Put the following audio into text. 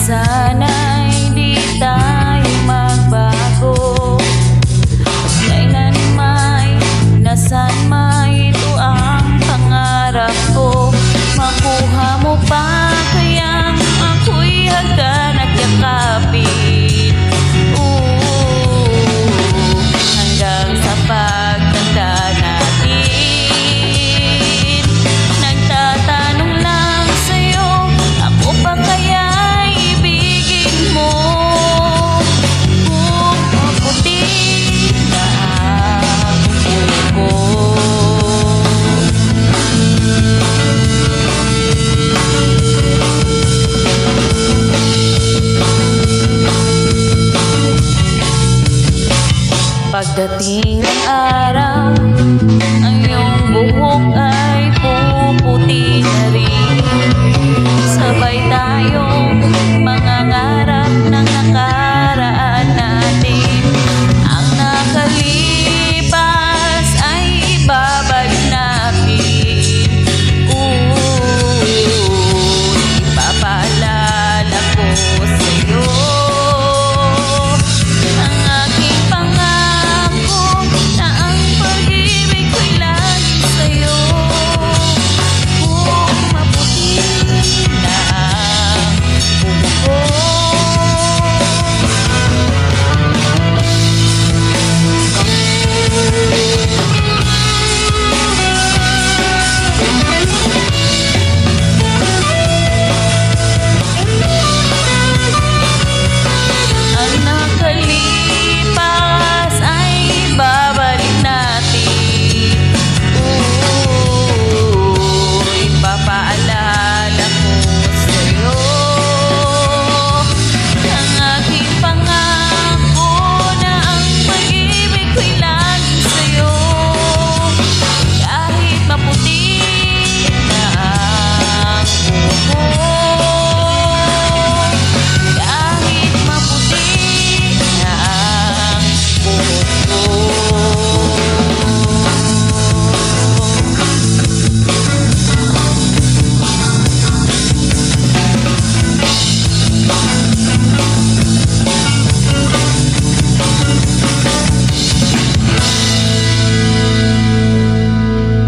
Sana'y di tayo magbago. Kailan may nasan may ito ang pangarap ko. Makuha mo pa kayang ako'y hagdan at yakapin. Hanggang sa pagtanda natin, nagtatanong lang sa'yo, ako pa kaya ibigin mo? Kung maputi na ang buko. Pagdating ng araw,